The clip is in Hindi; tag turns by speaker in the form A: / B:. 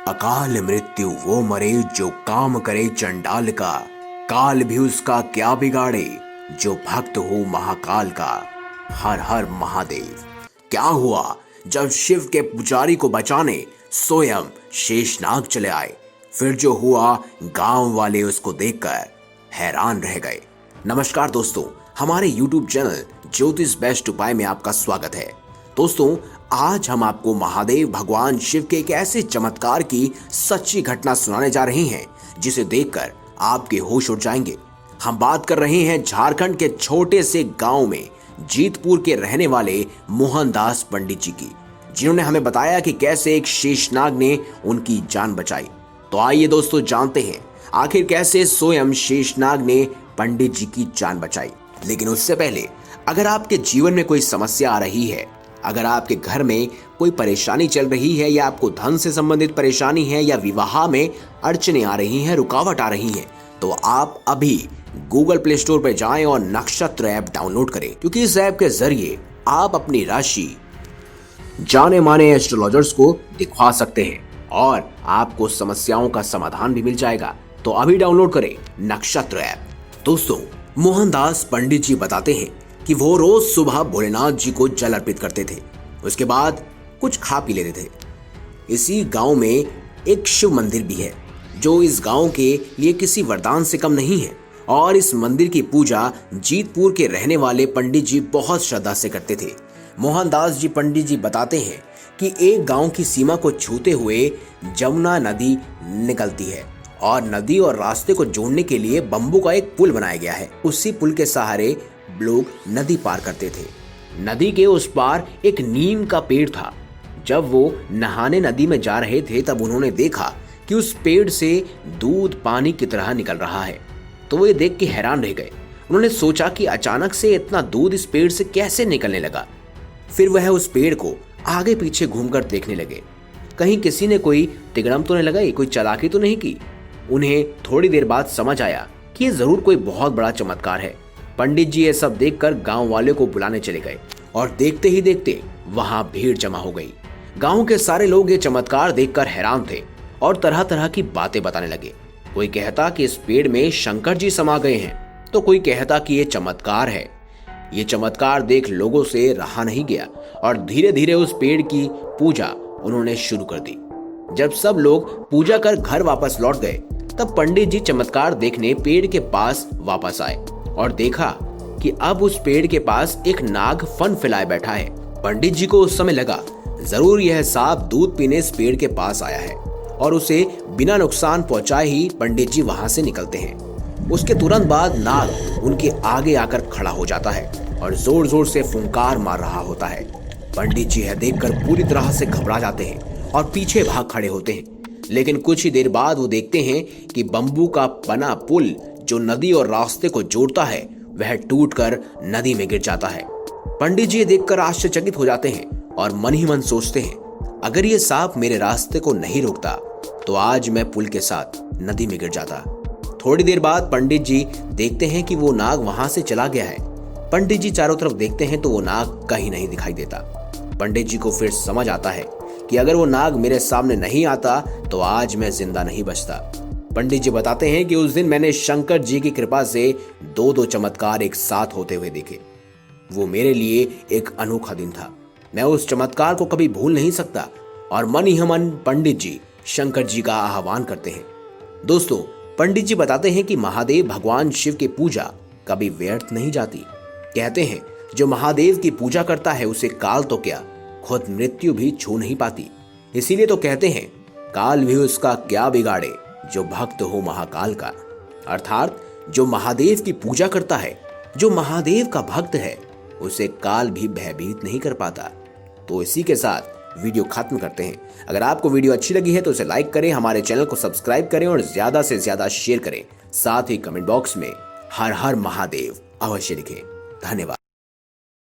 A: अकाल मृत्यु वो मरे जो काम करे चंडाल का, काल भी उसका क्या बिगाड़े जो भक्त हो महाकाल का। हर हर महादेव। क्या हुआ जब शिव के पुजारी को बचाने स्वयं शेषनाग चले आए? फिर जो हुआ गांव वाले उसको देखकर हैरान रह गए। नमस्कार दोस्तों, हमारे YouTube चैनल ज्योतिष बेस्ट उपाय में आपका स्वागत है। दोस्तों, आज हम आपको महादेव भगवान शिव के एक ऐसे चमत्कार की सच्ची घटना सुनाने जा रहे हैं जिसे देखकर आपके होश उड़ जाएंगे। हम बात कर रहे हैं झारखंड के छोटे से गांव में जीतपुर के रहने वाले मोहनदास पंडित जी की, जिन्होंने हमें बताया कि कैसे एक शेषनाग ने उनकी जान बचाई। तो आइए दोस्तों जानते हैं आखिर कैसे स्वयं शेषनाग ने पंडित जी की जान बचाई। लेकिन उससे पहले अगर आपके जीवन में कोई समस्या आ रही है, अगर आपके घर में कोई परेशानी चल रही है, या आपको धन से संबंधित परेशानी है, या विवाह में अड़चने आ रही हैं, रुकावट आ रही है, तो आप अभी गूगल प्ले स्टोर पर जाएं और नक्षत्र ऐप डाउनलोड करें, क्योंकि इस ऐप के जरिए आप अपनी राशि जाने माने एस्ट्रोलॉजर्स को दिखवा सकते हैं और आपको समस्याओं का समाधान भी मिल जाएगा। तो अभी डाउनलोड करें नक्षत्र ऐप। दोस्तों, मोहनदास पंडित जी बताते हैं कि वो रोज सुबह भोलेनाथ जी को जल अर्पित करते थे, उसके बाद कुछ खा पी लेते थे। इसी गांव में एक शिव मंदिर भी है जो इस गांव के लिए किसी वरदान से कम नहीं है, और इस मंदिर की पूजा जीतपुर के रहने वाले पंडित जी बहुत श्रद्धा से करते थे। मोहनदास जी पंडित जी बताते हैं कि एक गांव की सीमा को छूते हुए जमुना नदी निकलती है और नदी और रास्ते को जोड़ने के लिए बंबू का एक पुल बनाया गया है। उसी पुल के सहारे लोग नदी पार करते थे। नदी के उस पार एक नीम का पेड़ था। जब वो नहाने नदी में जा रहे थे तब उन्होंने देखा कि उस पेड़ से दूध पानी की तरह निकल रहा है। तो वो ये देख के हैरान रह गए। उन्होंने सोचा कि अचानक से इतना दूध इस पेड़ से कैसे निकलने लगा। फिर वह उस पेड़ को आगे पीछे घूमकर देखने लगे, कहीं किसी ने कोई तिगड़म तो नहीं लगाई, कोई चालाकी तो नहीं की। उन्हें थोड़ी देर बाद समझ आया कि ये जरूर कोई बहुत बड़ा चमत्कार है। पंडित जी ये सब देखकर गांव वाले को बुलाने चले गए और देखते ही देखते वहां भीड़ जमा हो गई। गांव के सारे लोग ये चमत्कार देखकर हैरान थे और तरह तरह की बातें बताने लगे। कोई कहता कि इस पेड़ में शंकर जी समा गए हैं, तो कोई कहता कि ये चमत्कार है। ये चमत्कार देख लोगों से रहा नहीं गया और धीरे धीरे उस पेड़ की पूजा उन्होंने शुरू कर दी। जब सब लोग पूजा कर घर वापस लौट गए तब पंडित जी चमत्कार देखने पेड़ के पास वापस आए और देखा कि अब उस पेड़ के पास एक नाग फन फैलाए बैठा है। पंडित जी को उस समय लगा जरूर यह सांप दूध पीने इस पेड़ के पास आया है, और उसे बिना नुकसान पहुंचाए ही पंडित जी वहां से निकलते हैं। उसके तुरंत बाद नाग उनके आगे आकर खड़ा हो जाता है और जोर जोर से फुंकार मार रहा होता है। पंडित जी यह देखकर पूरी तरह से घबरा जाते हैं और पीछे भाग खड़े होते हैं। लेकिन कुछ ही देर बाद वो देखते हैं कि बंबू का बना पुल जो नदी और रास्ते को जोड़ता है वह टूटकर नदी में गिर जाता है। पंडित जी देखकर आश्चर्यचकित हो जाते हैं और मन ही मन सोचते हैं, अगर ये सांप मेरे रास्ते को नहीं रोकता तो आज मैं पुल के साथ नदी में गिर जाता। थोड़ी देर बाद पंडित जी देखते हैं कि वो नाग वहां से चला गया है। पंडित जी चारों तरफ देखते हैं तो वो नाग कहीं नहीं दिखाई देता। पंडित जी को फिर समझ आता है कि अगर वो नाग मेरे सामने नहीं आता तो आज मैं जिंदा नहीं बचता। पंडित जी बताते हैं कि उस दिन मैंने शंकर जी की कृपा से दो चमत्कार एक साथ होते हुए देखे। वो मेरे लिए एक अनोखा दिन था। मैं उस चमत्कार को कभी भूल नहीं सकता। और मन ही मन पंडित जी शंकर जी का आह्वान करते हैं। दोस्तों, पंडित जी बताते हैं कि महादेव भगवान शिव की पूजा कभी व्यर्थ नहीं जाती। कहते हैं जो महादेव की पूजा करता है उसे काल तो क्या, खुद मृत्यु भी छू नहीं पाती। इसीलिए तो कहते हैं काल भी उसका क्या बिगाड़े जो भक्त हो महाकाल का। अर्थात जो महादेव की पूजा करता है, जो महादेव का भक्त है, उसे काल भी भयभीत नहीं कर पाता। तो इसी के साथ वीडियो खत्म करते हैं। अगर आपको वीडियो अच्छी लगी है तो इसे लाइक करें, हमारे चैनल को सब्सक्राइब करें और ज्यादा से ज्यादा शेयर करें। साथ ही कमेंट बॉक्स में हर हर महादेव अवश्य लिखें। धन्यवाद।